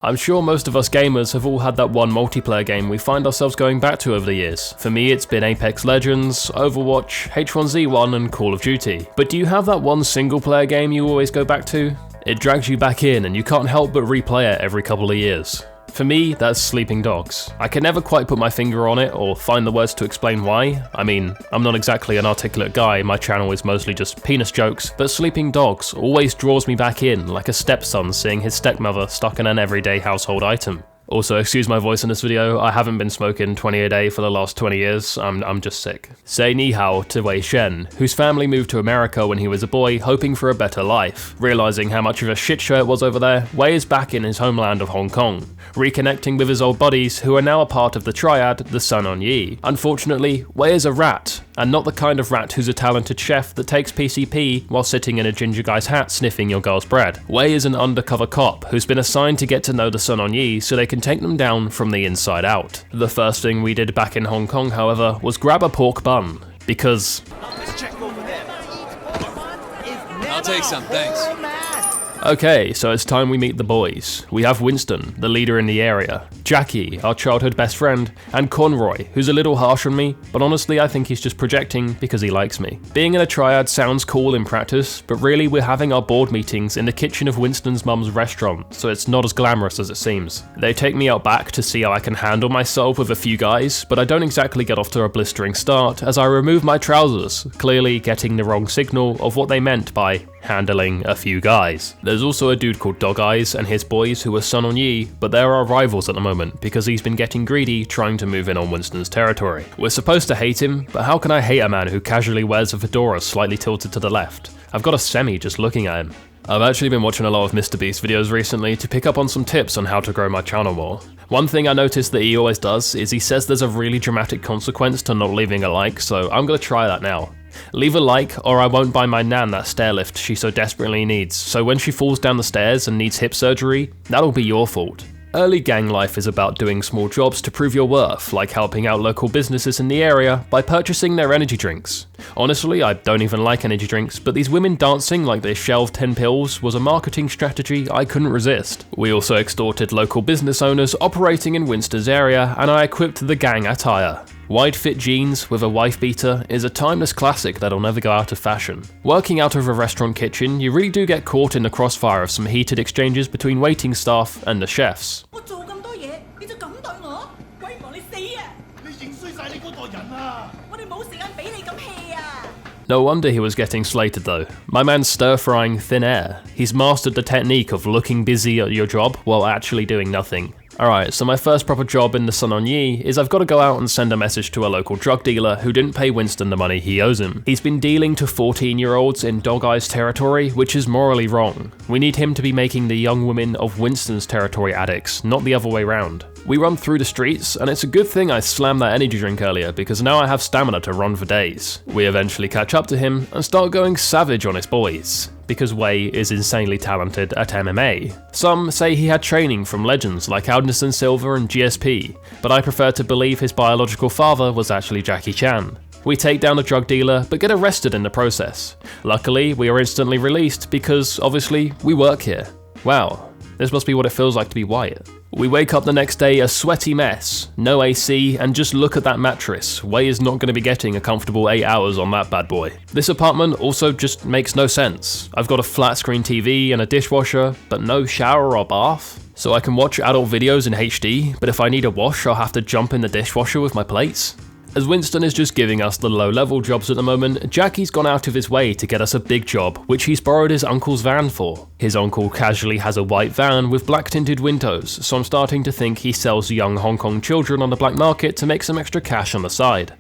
I'm sure most of us gamers have all had that one multiplayer game we find ourselves going back to over the years. For me, it's been Apex Legends, Overwatch, H1Z1 and Call of Duty. But do you have that one single player game you always go back to? It drags you back in and you can't help but replay it every couple of years. For me, that's Sleeping Dogs. I can never quite put my finger on it or find the words to explain why. I mean, I'm not exactly an articulate guy, my channel is mostly just penis jokes, but Sleeping Dogs always draws me back in like a stepson seeing his stepmother stuck in an everyday household item. Also, excuse my voice in this video, I haven't been smoking 20 a day for the last 20 years, I'm just sick. Say ni hao to Wei Shen, whose family moved to America when he was a boy, hoping for a better life. Realizing how much of a shit show it was over there, Wei is back in his homeland of Hong Kong, reconnecting with his old buddies who are now a part of the triad, the Sun On Yee. Unfortunately, Wei is a rat, and not the kind of rat who's a talented chef that takes PCP while sitting in a ginger guy's hat sniffing your girl's bread. Wei is an undercover cop who's been assigned to get to know the Sun On Yee so they can take them down from the inside out. The first thing we did back in Hong Kong, however, was grab a pork bun, because... I'll take some, thanks. Okay, so it's time we meet the boys. We have Winston, the leader in the area, Jackie, our childhood best friend, and Conroy, who's a little harsh on me, but honestly I think he's just projecting because he likes me. Being in a triad sounds cool in practice, but really we're having our board meetings in the kitchen of Winston's mum's restaurant, so it's not as glamorous as it seems. They take me out back to see how I can handle myself with a few guys, but I don't exactly get off to a blistering start as I remove my trousers, clearly getting the wrong signal of what they meant by handling a few guys. There's also a dude called Dog Eyes and his boys who are Sun On Yee, but they're our rivals at the moment because he's been getting greedy trying to move in on Winston's territory. We're supposed to hate him, but how can I hate a man who casually wears a fedora slightly tilted to the left? I've got a semi just looking at him. I've actually been watching a lot of MrBeast videos recently to pick up on some tips on how to grow my channel more. One thing I noticed that he always does is he says there's a really dramatic consequence to not leaving a like, so I'm gonna try that now. Leave a like or I won't buy my nan that stair lift she so desperately needs, so when she falls down the stairs and needs hip surgery, that'll be your fault. Early gang life is about doing small jobs to prove your worth, like helping out local businesses in the area by purchasing their energy drinks. Honestly, I don't even like energy drinks, but these women dancing like they shelved 10 pills was a marketing strategy I couldn't resist. We also extorted local business owners operating in Winston's area, and I equipped the gang attire. Wide fit jeans with a wife beater is a timeless classic that'll never go out of fashion. Working out of a restaurant kitchen, you really do get caught in the crossfire of some heated exchanges between waiting staff and the chefs. No wonder he was getting slated though. My man's stir-frying thin air. He's mastered the technique of looking busy at your job while actually doing nothing. Alright, so my first proper job in the Sun On Yee is I've got to go out and send a message to a local drug dealer who didn't pay Winston the money he owes him. He's been dealing to 14-year-olds in Dog Eyes territory, which is morally wrong. We need him to be making the young women of Winston's territory addicts, not the other way round. We run through the streets, and it's a good thing I slammed that energy drink earlier because now I have stamina to run for days. We eventually catch up to him and start going savage on his boys, because Wei is insanely talented at MMA. Some say he had training from legends like Anderson Silva and GSP, but I prefer to believe his biological father was actually Jackie Chan. We take down a drug dealer, but get arrested in the process. Luckily, we are instantly released because, obviously, we work here. Wow, this must be what it feels like to be white. We wake up the next day a sweaty mess, no AC, and just look at that mattress. Wei is not going to be getting a comfortable 8 hours on that bad boy. This apartment also just makes no sense. I've got a flat screen TV and a dishwasher, but no shower or bath. So I can watch adult videos in HD, but if I need a wash, I'll have to jump in the dishwasher with my plates. As Winston is just giving us the low-level jobs at the moment, Jackie's gone out of his way to get us a big job, which he's borrowed his uncle's van for. His uncle casually has a white van with black-tinted windows, so I'm starting to think he sells young Hong Kong children on the black market to make some extra cash on the side.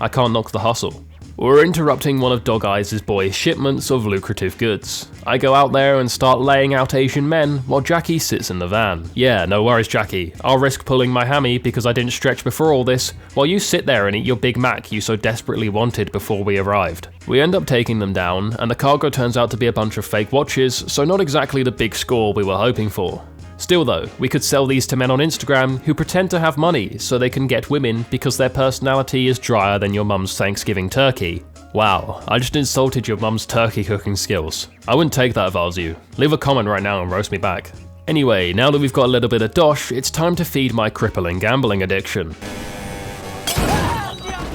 I can't knock the hustle. We're interrupting one of Dog Eyes' boys' shipments of lucrative goods. I go out there and start laying out Asian men while Jackie sits in the van. Yeah, no worries Jackie, I'll risk pulling my hammy because I didn't stretch before all this, while you sit there and eat your Big Mac you so desperately wanted before we arrived. We end up taking them down, and the cargo turns out to be a bunch of fake watches, so not exactly the big score we were hoping for. Still though, we could sell these to men on Instagram who pretend to have money so they can get women because their personality is drier than your mum's Thanksgiving turkey. Wow, I just insulted your mum's turkey cooking skills. I wouldn't take that if I was you. Leave a comment right now and roast me back. Anyway, now that we've got a little bit of dosh, it's time to feed my crippling gambling addiction.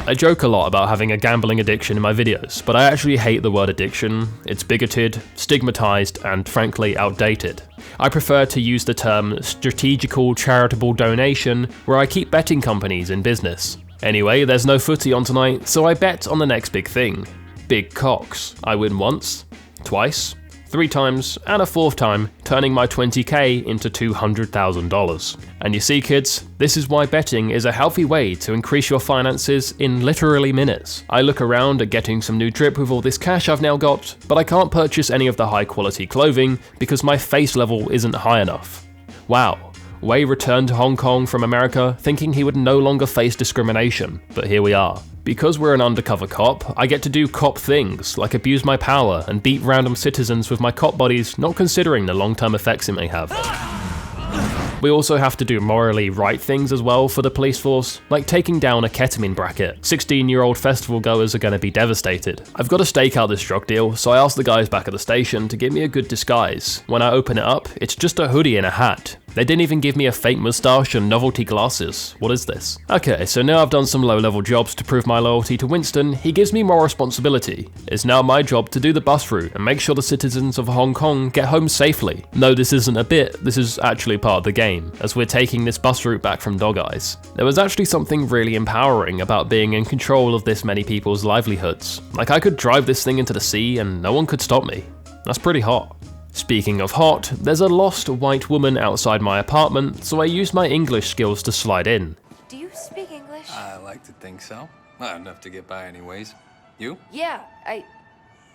I joke a lot about having a gambling addiction in my videos, but I actually hate the word addiction. It's bigoted, stigmatized, and frankly outdated. I prefer to use the term strategical charitable donation, where I keep betting companies in business. Anyway, there's no footy on tonight, so I bet on the next big thing. Big cocks. I win once, twice, 3 times, and a 4th time, turning my 20k into $200,000. And you see kids, this is why betting is a healthy way to increase your finances in literally minutes. I look around at getting some new drip with all this cash I've now got, but I can't purchase any of the high quality clothing because my face level isn't high enough. Wow. Voiy returned to Hong Kong from America thinking he would no longer face discrimination, but here we are. Because we're an undercover cop, I get to do cop things, like abuse my power and beat random citizens with my cop bodies, not considering the long-term effects it may have. We also have to do morally right things as well for the police force, like taking down a ketamine bracket. 16-year-old festival goers are going to be devastated. I've got to stake out this drug deal, so I asked the guys back at the station to give me a good disguise. When I open it up, it's just a hoodie and a hat. They didn't even give me a fake moustache and novelty glasses. What is this? Okay, so now I've done some low-level jobs to prove my loyalty to Winston, he gives me more responsibility. It's now my job to do the bus route and make sure the citizens of Hong Kong get home safely. No, this isn't a bit, this is actually part of the game, as we're taking this bus route back from Dog Eyes. There was actually something really empowering about being in control of this many people's livelihoods. Like I could drive this thing into the sea and no one could stop me. That's pretty hot. Speaking of hot, there's a lost white woman outside my apartment, so I used my English skills to slide in. Do you speak English? I like to think so. Not enough to get by anyways. You? Yeah,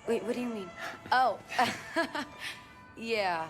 Wait, what do you mean? Oh, yeah,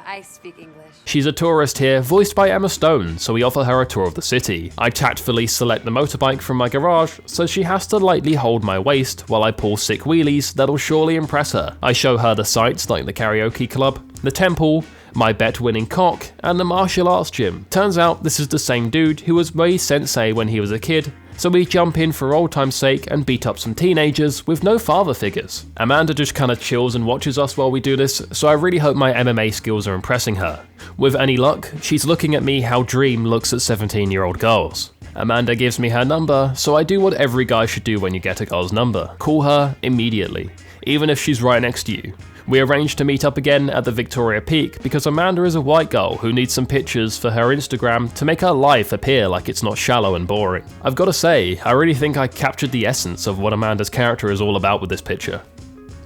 I speak English. She's a tourist here, voiced by Emma Stone, so we offer her a tour of the city. I tactfully select the motorbike from my garage, so she has to lightly hold my waist while I pull sick wheelies that'll surely impress her. I show her the sights like the karaoke club, the temple, my bet-winning cock, and the martial arts gym. Turns out this is the same dude who was Voiy sensei when he was a kid, so we jump in for old time's sake and beat up some teenagers with no father figures. Amanda just kinda chills and watches us while we do this, so I really hope my MMA skills are impressing her. With any luck, she's looking at me how Dream looks at 17-year-old girls. Amanda gives me her number, so I do what every guy should do when you get a girl's number. Call her immediately, even if she's right next to you. We arranged to meet up again at the Victoria Peak because Amanda is a white girl who needs some pictures for her Instagram to make her life appear like it's not shallow and boring. I've got to say, I really think I captured the essence of what Amanda's character is all about with this picture.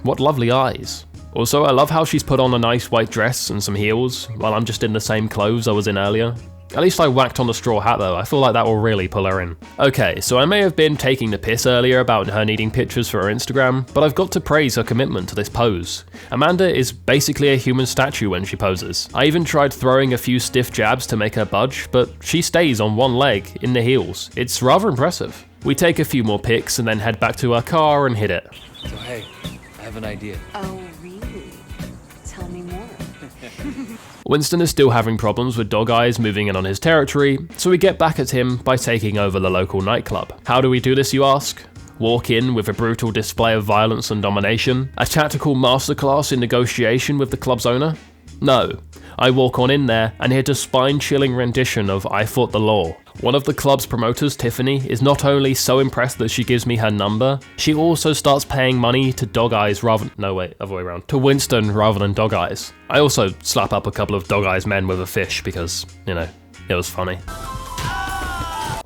What lovely eyes. Also, I love how she's put on a nice white dress and some heels, while I'm just in the same clothes I was in earlier. At least I whacked on the straw hat though, I feel like that will really pull her in. Okay, so I may have been taking the piss earlier about her needing pictures for her Instagram, but I've got to praise her commitment to this pose. Amanda is basically a human statue when she poses. I even tried throwing a few stiff jabs to make her budge, but she stays on one leg, in the heels. It's rather impressive. We take a few more pics and then head back to our car and hit it. So hey, I have an idea. Oh, really? Tell me more. Winston is still having problems with Dog Eyes moving in on his territory, so we get back at him by taking over the local nightclub. How do we do this, you ask? Walk in with a brutal display of violence and domination? A tactical masterclass in negotiation with the club's owner? No. I walk on in there and hit a spine-chilling rendition of I Fought the Law. One of the club's promoters, Tiffany, is not only so impressed that she gives me her number, she also starts paying money to Dog Eyes other way around, to Winston rather than Dog Eyes. I also slap up a couple of Dog Eyes men with a fish because, you know, it was funny.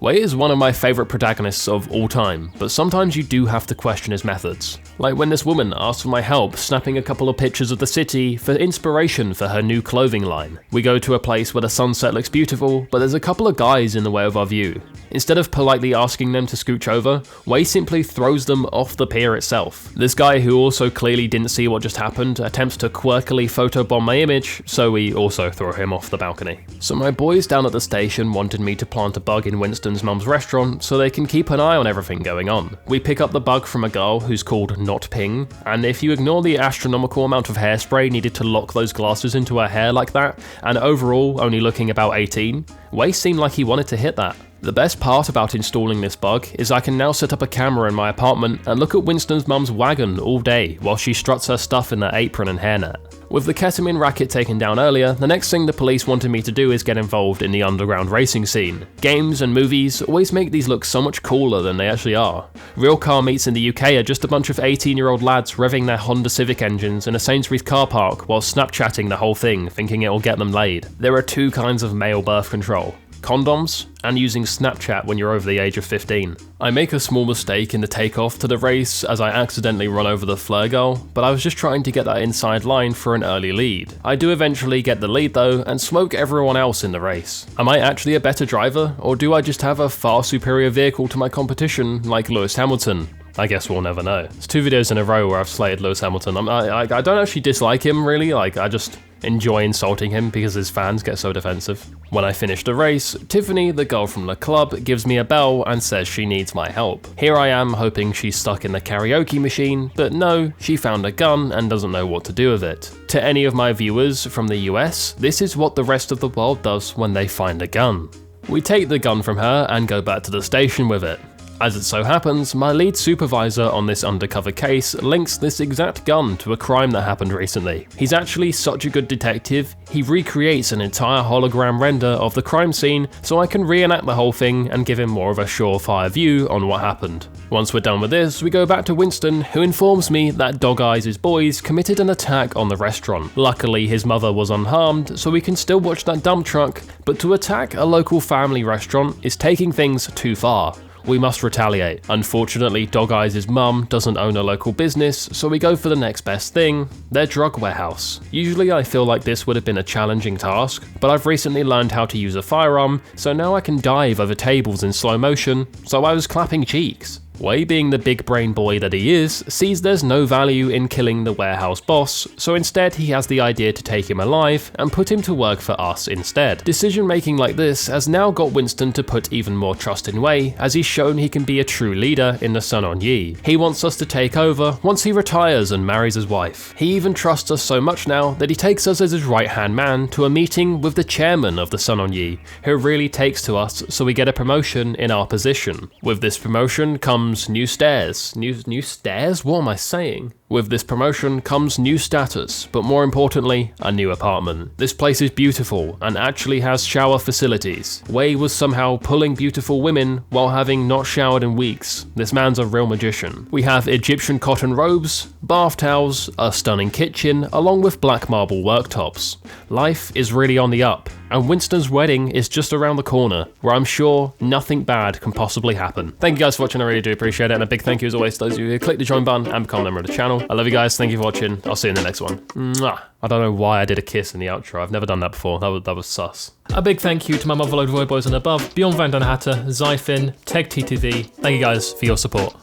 Voiy is one of my favourite protagonists of all time, but sometimes you do have to question his methods. Like when this woman asked for my help snapping a couple of pictures of the city for inspiration for her new clothing line. We go to a place where the sunset looks beautiful, but there's a couple of guys in the way of our view. Instead of politely asking them to scooch over, Voiy simply throws them off the pier itself. This guy, who also clearly didn't see what just happened, attempts to quirkily photobomb my image, so we also throw him off the balcony. So my boys down at the station wanted me to plant a bug in Winston's mum's restaurant so they can keep an eye on everything going on. We pick up the bug from a girl who's called Not Ping, and if you ignore the astronomical amount of hairspray needed to lock those glasses into her hair like that, and overall only looking about 18, Voiy seemed like he wanted to hit that. The best part about installing this bug is I can now set up a camera in my apartment and look at Winston's mum's wagon all day while she struts her stuff in her apron and hairnet. With the ketamine racket taken down earlier, the next thing the police wanted me to do is get involved in the underground racing scene. Games and movies always make these look so much cooler than they actually are. Real car meets in the UK are just a bunch of 18-year-old lads revving their Honda Civic engines in a Sainsbury's car park while Snapchatting the whole thing, thinking it'll get them laid. There are two kinds of male birth control: condoms, and using Snapchat when you're over the age of 15. I make a small mistake in the takeoff to the race as I accidentally run over the flare girl, but I was just trying to get that inside line for an early lead. I do eventually get the lead though, and smoke everyone else in the race. Am I actually a better driver, or do I just have a far superior vehicle to my competition like Lewis Hamilton? I guess we'll never know. It's 2 videos in a row where I've slated Lewis Hamilton. I don't actually dislike him really, I just enjoy insulting him because his fans get so defensive. When I finish the race, Tiffany, the girl from the club, gives me a bell and says she needs my help. Here I am hoping she's stuck in the karaoke machine, but no, she found a gun and doesn't know what to do with it. To any of my viewers from the US, this is what the rest of the world does when they find a gun. We take the gun from her and go back to the station with it. As it so happens, my lead supervisor on this undercover case links this exact gun to a crime that happened recently. He's actually such a good detective, he recreates an entire hologram render of the crime scene so I can reenact the whole thing and give him more of a surefire view on what happened. Once we're done with this, we go back to Winston, who informs me that Dog Eyes' boys committed an attack on the restaurant. Luckily his mother was unharmed, so we can still watch that dump truck, but to attack a local family restaurant is taking things too far. We must retaliate. Unfortunately, Dog Eyes' mum doesn't own a local business, so we go for the next best thing, their drug warehouse. Usually I feel like this would have been a challenging task, but I've recently learned how to use a firearm, so now I can dive over tables in slow motion, so I was clapping cheeks. Voiy, being the big brain boy that he is, sees there's no value in killing the warehouse boss, so instead he has the idea to take him alive and put him to work for us instead. Decision making like this has now got Winston to put even more trust in Voiy, as he's shown he can be a true leader in the Sun On Yee. He wants us to take over once he retires and marries his wife. He even trusts us so much now that he takes us as his right hand man to a meeting with the chairman of the Sun On Yee, who really takes to us so we get a promotion in our position. With this promotion comes new stairs. New stairs? What am I saying? With this promotion comes new status, but more importantly, a new apartment. This place is beautiful and actually has shower facilities. Voiy was somehow pulling beautiful women while having not showered in weeks. This man's a real magician. We have Egyptian cotton robes, bath towels, a stunning kitchen, along with black marble worktops. Life is really on the up, and Winston's wedding is just around the corner, where I'm sure nothing bad can possibly happen. Thank you guys for watching, I really do appreciate it, and a big thank you as always to those of you who click the join button and become a member of the channel. I love you guys, thank you for watching, I'll see you in the next one. Mwah. I don't know why I did a kiss in the outro, I've never done that before, that was sus. A big thank you to my motherload Voiy Boys and above, Björn, ZYFin, TheGamerTeg, TheGamerTeg. Thank you guys for your support.